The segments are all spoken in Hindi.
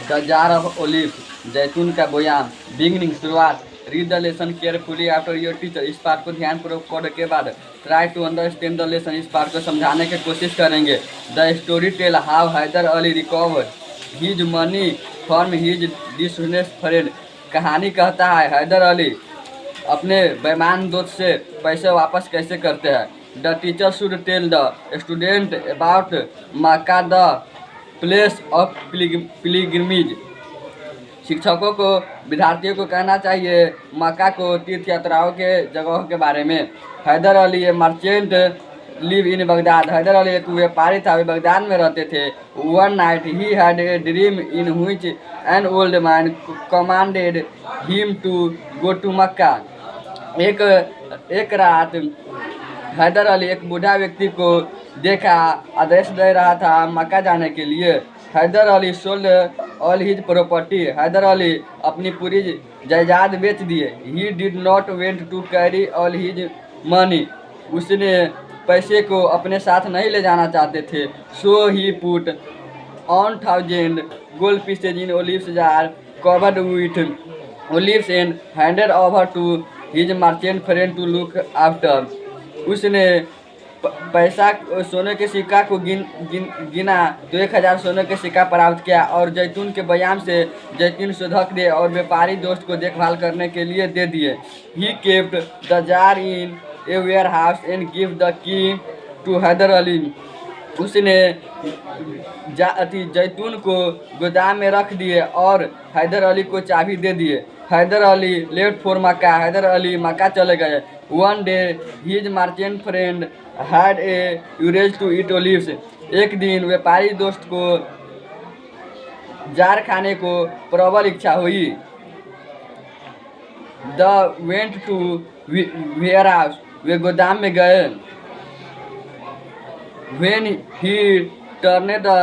द जार ऑफ ओलिव, जैतून का बोयाम। बिगनिंग, शुरुआत। Read the lesson carefully after your teacher, इस पाठ को ध्यानपूर्वक पढ़ने के बाद try to understand the lesson, इस पाठ को समझाने की कोशिश करेंगे। The story tell how Haidar Ali recover his money from his dishonest friend, कहानी कहता है हैदर अली अपने बेईमान दोस्त से पैसे वापस कैसे करते हैं। The teacher should tell the student about Mecca the place of pilgrimage, शिक्षकों को विद्यार्थियों को कहना चाहिए मक्का को तीर्थ यात्राओं के जगहों के बारे में। Haidar Ali a merchant live in Baghdad, Haidar Ali एक व्यापारी था, वे बगदाद में रहते थे। One night he had a dream in which an old man commanded him to go to Mecca, एक रात हैदर अली एक बूढ़ा व्यक्ति को देखा आदेश दे रहा था मक्का जाने के लिए। Haidar Ali sold all his property, Haidar Ali अपनी पूरी जायदाद बेच दिए। He did not went to carry all his money, उसने पैसे को अपने साथ नहीं ले जाना चाहते थे। So he put on 1000 gold pieces in olives jar covered with olives and handed over to his merchant friend to look after, उसने पैसा सोने के सिक्का को गिना तो 1000 सोने के सिक्का प्राप्त किया और जैतून के बयाम से जैतून शोधक दे और व्यापारी दोस्त को देखभाल करने के लिए दे दिए। He kept the jar in a warehouse and give the key to Haidar Ali, उसने जैतून को गोदाम में रख दिए और हैदर अली को चाबी दे दिए। Haidar Ali left for Mecca, Haidar Ali मक्का चले गए। One day his merchant friend had a urge to eat olives, एक दिन व्यापारी दोस्त को जार खाने को प्रबल इच्छा हुई। The went to warehouse, वे गोदाम में गए। When he turned the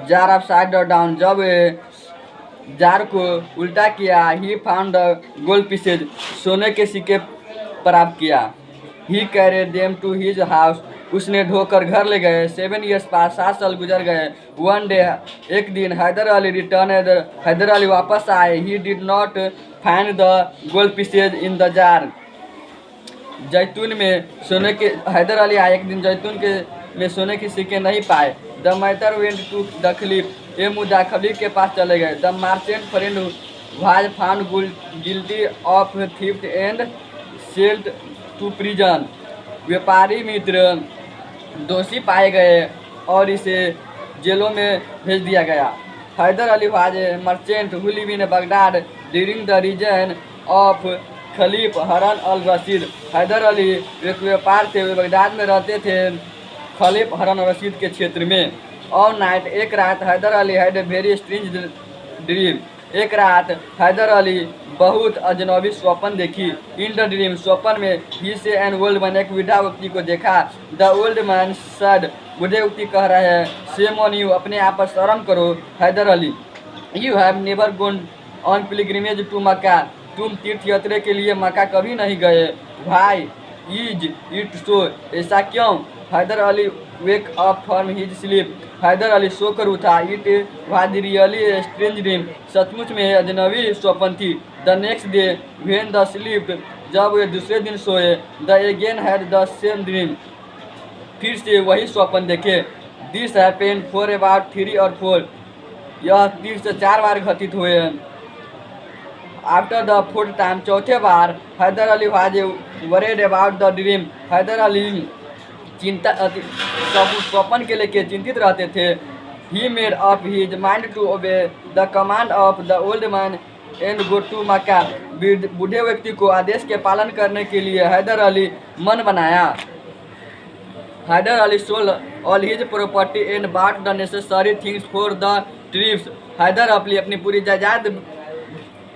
jar upside down, जब जार को उल्टा किया, he found the gold pieces, सोने के सिक्के प्राप्त किया। He carried them to his house, उसने ढोकर घर ले गए। 7 years पास, 7 साल गुजर गए। One day, एक दिन हैदर अली returned, हैदर अली वापस आए। He did not find the gold pieces in the jar, जैतून में सोने के, हैदर अली आए एक दिन जैतून के में सोने के सिक्के नहीं पाए। The matter went to the caliph, ये मुद्दा खलीफ के पास चले गए। The merchant friend was found guilty of theft and sent to prison, व्यापारी मित्र दोषी पाए गए और इसे जेलों में भेज दिया गया। Haidar Ali was a merchant who live in Baghdad during the region of caliph Harun al Rashid, Haidar Ali एक व्यापार थे, वे बगदाद में रहते थे खलीफ हरन रशीद के क्षेत्र में। ऑल नाइट, एक रात Haidar Ali had a very strange dream, एक रात हैदर अली बहुत अजनबी स्वप्न देखी। इन द ड्रीम, स्वप्न में ही से एन ओल्ड मैन, एक बूढ़ा व्यक्ति को देखा। द ओल्ड मैन सेड, बूढ़े व्यक्ति कह रहे हैं, शेम ऑन यू, अपने आप पर शर्म करो Haidar Ali, you have never gone on pilgrimage to Mecca, तुम तीर्थ यात्रा के लिए मक्का कभी नहीं गए। भाई इज इट सो, ऐसा क्यों। Haidar Ali wake up from his sleep, Haidar Ali सोकर उठा। It was really a strange dream, सचमुच में अजनबी स्वप्न थी। The next day when the sleep, जब वे दूसरे दिन सोए। The again had the same dream, फिर से वही स्वप्न देखे। दिस हैपेंड फॉर अबाउट 3 और 4, यह 3 से 4 बार घटित हुए। आफ्टर द 4th टाइम, चौथे बार, Haidar Ali was worried about the dream, Haidar Ali चिंता स्वप्न के लेके चिंतित रहते थे। He made up his mind to obey the command of the old man and go to Mecca, बूढ़े व्यक्ति को आदेश के पालन करने के लिए हैदर अली मन बनाया। Haidar Ali sold all his property and bought the necessary things for the trips, Haidar अपनी पूरी जायदाद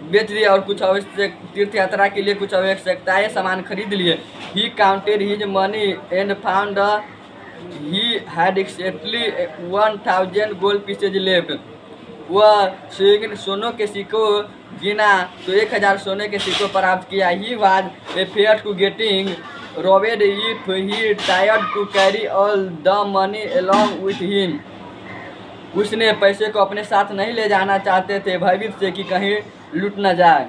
बेच दिया और कुछ आवश्यक तीर्थ यात्रा के लिए कुछ आवश्यकताएं सामान खरीद लिए। He counted his money and found he had exactly 1000 gold pieces left, वह सोनों के सिक्कों गिना तो 1000 सोने के सिक्कों प्राप्त किया। He was a fair to getting robbed if he tried to carry all the money along with him, उसने पैसे को अपने साथ नहीं ले जाना चाहते थे, भयभीत से कि कहीं लूट न जाए।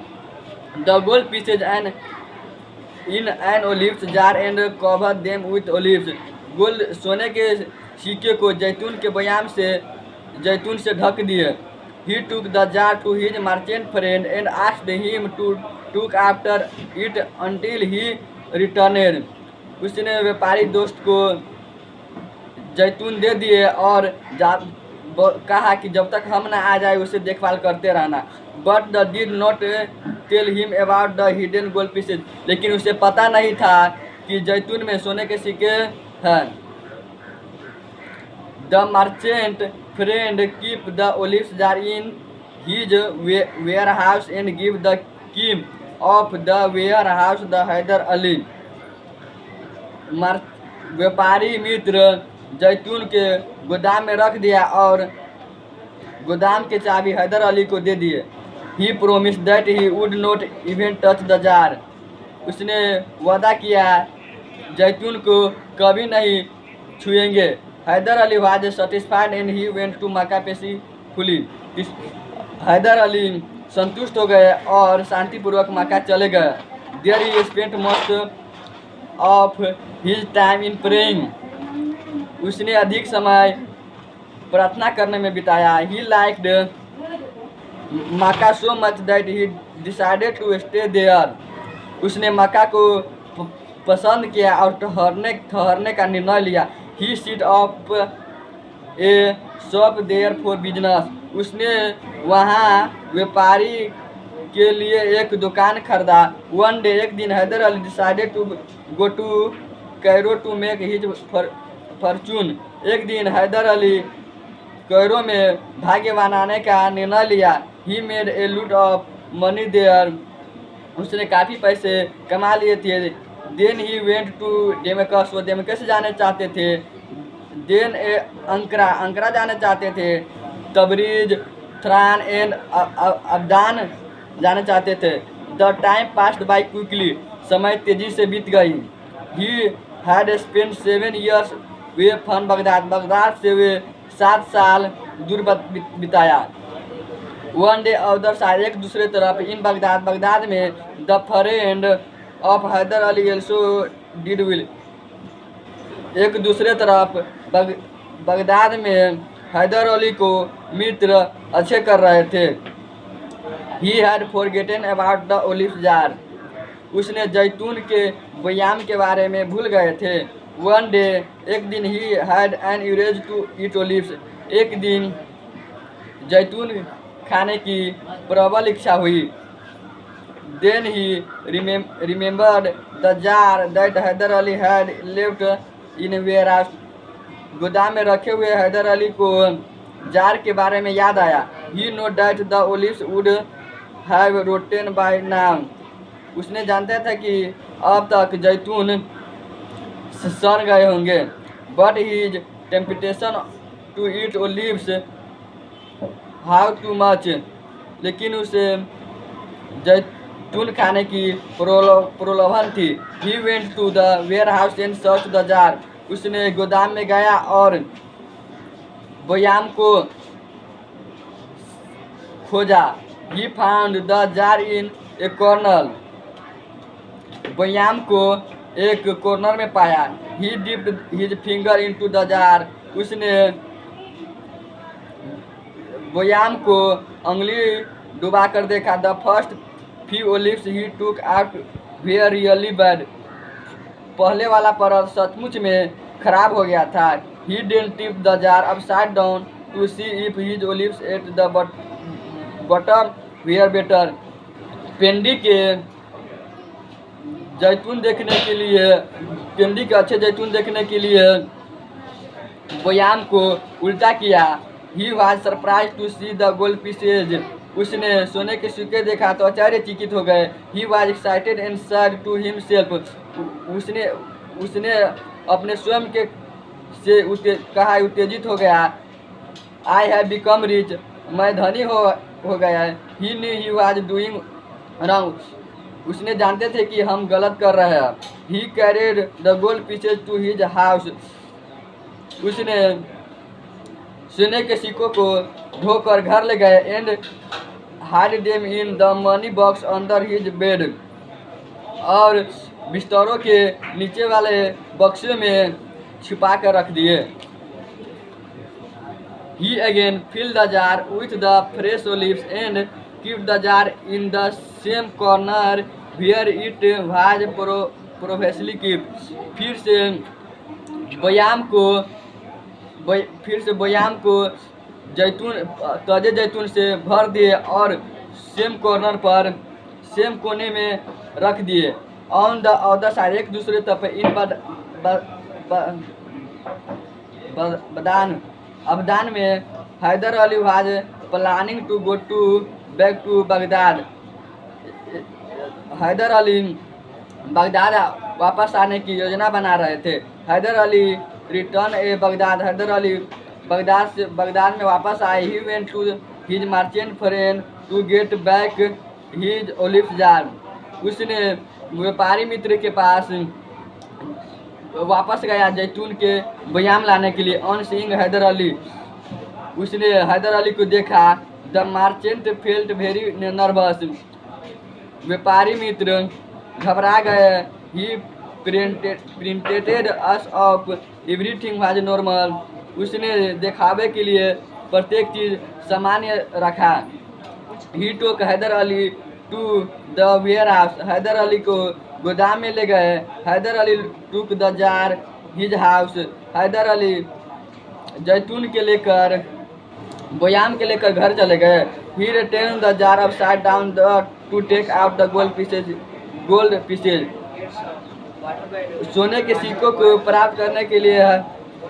The gold pieces and in an olives jar and cover them with olives. Gold सोने के सिक्के को जैतून के बयाम से जैतून से ढक दिए। He took the jar to his merchant friend and asked him to took after it until he returned. उसने व्यापारी दोस्त को जैतून दे दिए और कहा कि जब तक हम ना आ जाए उसे देखभाल करते रहना। But the did not tell him about the hidden gold pieces. लेकिन उसे पता नहीं था कि जैतून में सोने के सिक्के हैं। The merchant friend keep the olives jar in his warehouse and give the key of the warehouse the Haidar Ali. व्यापारी मित्र जैतून के गोदाम में रख दिया और गोदाम के चाबी हैदर अली को दे दिए। He promise that he would not even touch the jar. उसने वादा किया जैतून को कभी नहीं छुएंगे। Haidar Ali was satisfied and he went to Mecca peacefully. Haidar Ali संतुष्ट हो गए और शांतिपूर्वक मक्का चले गए। There he spent most of his time in praying. उसने अधिक समय प्रार्थना करने में बिताया। He liked Mecca so much that he decided to stay there. उसने मक्का को पसंद किया और ठहरने का निर्णय लिया। He set up a shop there for business. उसने वहाँ व्यापारी के लिए एक दुकान खरीदा। वन डे एक दिन Haidar Ali decided to go to Cairo to make his fortune. एक दिन हैदर अली कैरो में भाग्य बनाने का निर्णय लिया। ही मेड ए लूट ऑफ मनी देयर। उसने काफ़ी पैसे कमा लिए थे। Then he went to Damascus. वो डेमेकस जाने चाहते थे। देन ए अंकरा जाने चाहते थे। तबरीज, थ्रान एंड अब्दान जाने चाहते थे। The time passed by quickly. समय तेजी से बीत गई। He had spend 7 years away from Baghdad. Baghdad से वे 7 साल दूर बिताया। वन डे अदर साइड एक दूसरे तरफ इन बगदाद में the friend of Haidar Ali also did well. एक दूसरे तरफ बगदाद में हैदर अली को मित्र अच्छे कर रहे थे। He had forgotten about the olive jar. उसने जैतून के बयाम के बारे में भूल गए थे। वन डे एक दिन he had an urge to eat olives. एक दिन जैतून खाने की प्रबल इच्छा हुई। Then he remembered the jar that Haidar Ali had left in warehouse. गोदाम में रखे हुए हैदर अली को जार के बारे में याद आया। He know that the olives would have rotten by now. उसने जानता था कि अब तक जैतून सड़ गए होंगे। But his temptation to eat olives how too much. लेकिन उसे जैतून खाने की प्रलोभन थी। He went to the warehouse and search the jar. उसने गोदाम में गया और बयाम को खोजा। He found the jar in a corner. बयाम को एक कॉर्नर में पाया। He dipped his finger into the jar. उसने बयाम को अंगुली डुबा कर देखा। द फर्स्ट फ्यू ओलिव्स ही टूक आउट वेयर रियली बैड। पहले वाला परत सचमुच में खराब हो गया था। He then tip the jar upside down to see if his olives at the bottom were better. पेंडी के जैतून देखने के लिए, पेंडी के अच्छे जैतून देखने के लिए बयाम को उल्टा किया। He was surprise to see the gold pieces. उसने सोने के सिक्के देखा तो आश्चर्यचकित हो गए। He was excited and said to himself. उसने अपने स्वयं के से उत्तेजित हो गया। I have become rich. मैं धनी हो गया। He knew he was doing wrong. उसने जानते थे कि हम गलत कर रहे हैं। He carried the gold pieces to his house. उसने सोने के सिक्कों को ढोकर घर ले गए and hide them in the money box under his bed, और बिस्तरों के नीचे वाले बक्से में छिपा कर रख दिए। He again filled the jar with the fresh olives and kept the jar in the same corner where it was previously kept। फिर से बयाम को ताजे जैतून से भर दिए और सेम कोने में रख दिए। ऑन द अदर साइड, एक दूसरे तरफ इन अबदान में Haidar Ali was planning to go back to Baghdad. Haidar Ali Baghdad वापस आने की योजना बना रहे थे। Haidar Ali return a Baghdad, Haidar Ali Baghdad में वापस आए। He went to his merchant friend to get back his olive jar. उसने व्यापारी मित्र के पास वापस गया जैतून के बयाम लाने के लिए। ऑन सीइंग हैदर अली, उसने हैदर अली को देखा। The merchant felt very nervous, व्यापारी मित्र घबरा गए। He pretended as of everything was normal, उसने दिखावे के लिए प्रत्येक चीज सामान्य रखा। He took Haidar Ali to the warehouse, Haidar Ali को गोदाम में ले गए। Haidar Ali took the jar his house, Haidar Ali जैतून के लेकर बयाम के लेकर घर चले गए। He return the jar upside down to take out the gold pieces, सोने के सिक्कों को प्राप्त करने के लिए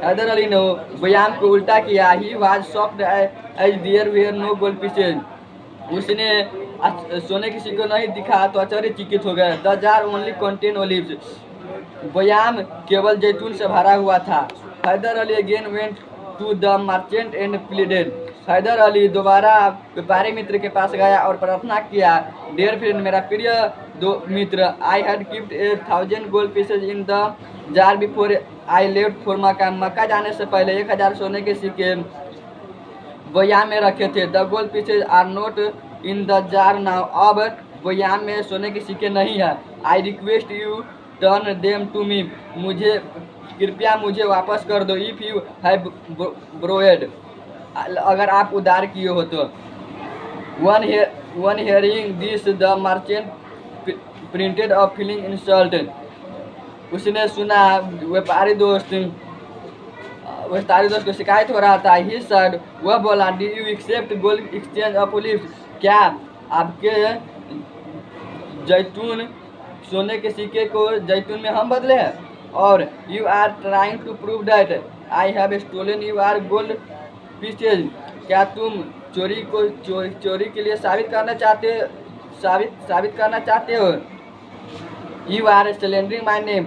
हैदर अली ने बयाम को उल्टा किया। He was shocked as there were no gold pieces, उसने सोने के सिक्के नहीं दिखा तो आश्चर्यचकित हो गए। The jar only contain olives, बयाम केवल जैतून से भरा हुआ था। Haidar Ali again went to the merchant and pleaded, Haidar Ali दोबारा व्यापारी मित्र के पास गया और प्रार्थना किया। डियर फ्रेंड, मेरा प्रिय दो मित्र, I had kept 1000 gold pieces in the jar before I left for Mecca, Mecca जाने से पहले 1000 सोने के सिक्के बयाम में रखे थे। The gold pieces are not in the jar now, अब बयाम में सोने के सिक्के नहीं है। I request you turn them to me, कृपया मुझे वापस कर दो। इफ़ यू हैव ब्रोएड, अगर आप उधार किए हो तो। One hearing this the merchant printed of feeling insult, उसने सुना व्यापारी दोस्त को शिकायत हो रहा था। ही सेड, वह बोला, do you accept gold exchange of olives, क्या आपके जैतून सोने के सिक्के को जैतून में हम बदले हैं? और you are trying to prove that I have stolen your gold pieces, क्या तुम चोरी के लिए साबित करना चाहते हो? You are slandering my name,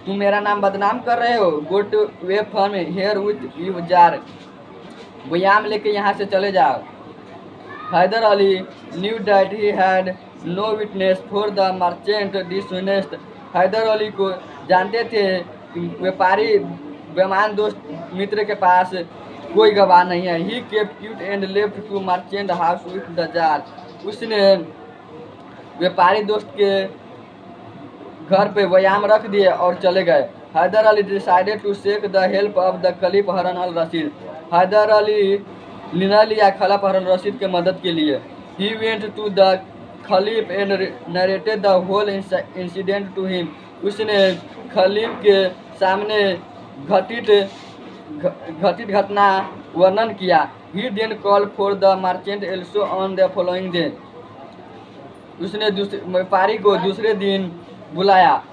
तुम मेरा नाम बदनाम कर रहे हो। Go to way from here with you jar, बयाम लेके यहाँ से चले जाओ। Haider Ali knew that he had no witness for the merchant dishonest, Haider Ali को जानते थे कि व्यापारी बेईमान दोस्त मित्र के पास कोई गवाह नहीं है। He kept quiet and left to merchant house with the jar, उसने व्यापारी दोस्त के घर पे बयाम रख दिए और चले गए। Haidar Ali decided to seek the help of the caliph Harun al Rashid, Haidar Ali निर्णय लिया खलीफ हारून रशीद के मदद के लिए। He went to the caliph and narrated the whole incident to him, उसने खलीफ के सामने घटित घटना वर्णन किया। He then call for the merchant also on the following day, उसने व्यापारी को दूसरे दिन बुलाया।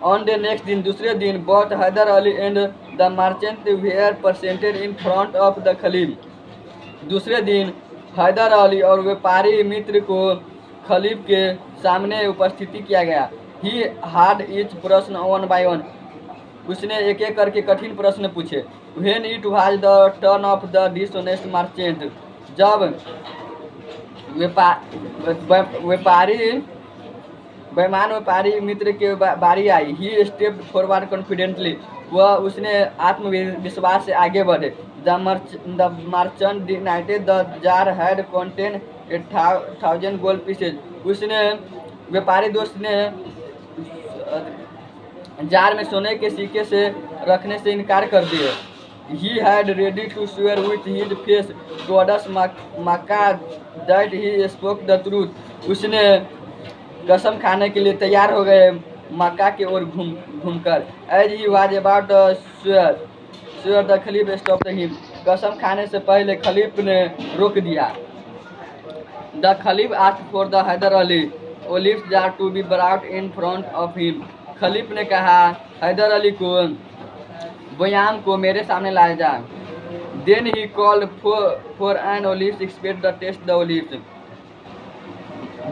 ऑन द नेक्स्ट दिन, दूसरे दिन, both Haidar Ali and the merchant were presented in front of the caliph, दूसरे दिन हैदर अली और व्यापारी मित्र को खलीफ के सामने उपस्थिति किया गया। ही हार्ड ईच प्रश्न वन बाय वन, उसने एक एक करके कठिन प्रश्न पूछे। When it was the turn off the dishonest merchant, जब बेईमान व्यापारी मित्र के बारी आई। ही स्टेप्ड फॉरवर्ड कॉन्फिडेंटली, उसने आत्मविश्वास से आगे बढ़े। The merchant denied the jar had contained 1,000 gold pieces. उसने व्यापारी दोस्त ने जार में सोने के सिक्के से रखने से इनकार कर दिया। He had ready to swear with his face towards Makkah that he spoke the truth. उसने कसम खाने के लिए तैयार हो गए मक्का की ओर घूमकर। As he was about to swear the खलीफ stopped him. कसम खाने से पहले खलीफ ने रोक दिया। The खलीफ asked for the Haider Ali olive jar to be brought in front of him. खलीफ ने कहा हैदर अली को बयाम को मेरे सामने लाया जाए। Then he called for an olive expert to taste the olives.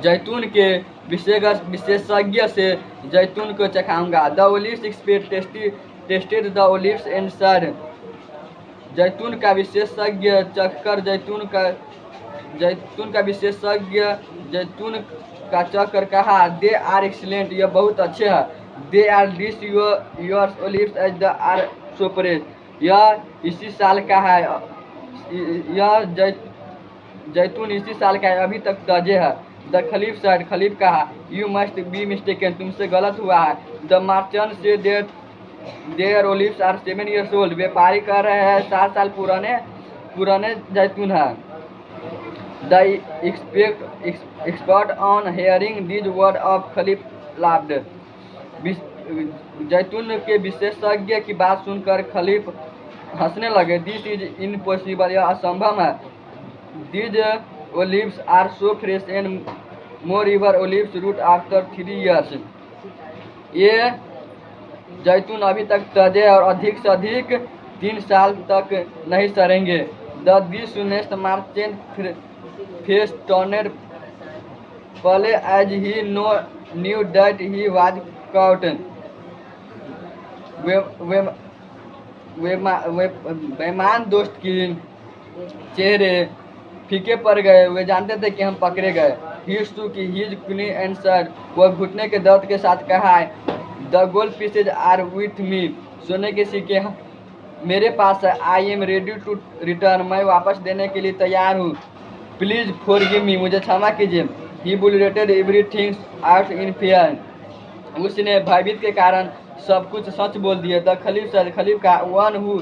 जैतून के विशेषज्ञ से जैतून को चखाऊंगा। The olive expert tasted the olives and said. जैतून का विशेषज्ञ चखकर जैतून का चखकर कहा दे आर एक्सीलेंट, यह बहुत अच्छे हैं। They are this your olives as they are so fresh, यह इसी साल का है, यह जैतून इसी साल का है, अभी तक ताजे है। द खलीफ साइड, खलीफ कहा यू मस्ट बी मिस्टेकन, तुमसे गलत हुआ है। The merchant says their olives are 7 years old, व्यापारी कह रहे हैं 7 साल पुराने जैतून है। The expert on hearing this word of खलीफ laughed, जैतून के विशेषज्ञ की बात सुनकर खलीफ हंसने लगे। दिस इज इम्पॉसिबल, यह असंभव है। These olives are so fresh and moreover olives rot after 3 years, ये जैतून अभी तक ताजे और अधिक से अधिक 3 साल तक नहीं सड़ेंगे। The dishonest merchant face turned पहले as he knew that he was caught, बेईमान दोस्त की चेहरे फीके पड़ गए, वे जानते थे कि हम पकड़े गए। He struck his knee and said, वह घुटने के दर्द के साथ कहा the gold pieces are with me, सोने के सिक्के मेरे पास है। I am ready to return, मैं वापस देने के लिए तैयार हूँ। प्लीज फॉरगिव मी, मुझे क्षमा कीजिए। He blurted everything out in fear, उसने भयभीत के कारण सब कुछ सच बोल दिया। द खलीफ साइड, खलीफ का one who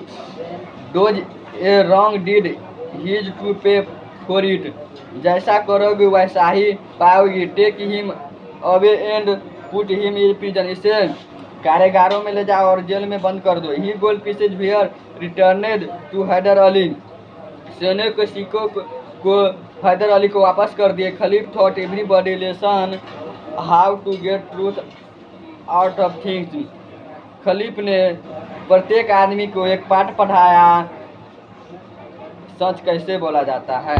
does a wrong deed he is to pay for it, जैसा करोगे वैसा ही पाओगे। Take him away and put him in prison, इसे कारागारों में ले जाओ और जेल में बंद कर दो। He gold pieces were returned to Haidar Ali, सोने के सिक्कों को हैदर अली को वापस कर दिए। Caliph taught everybody lesson how to get truth out of things, खलीफ ने प्रत्येक आदमी को एक पाठ पढ़ाया, सच कैसे बोला जाता है।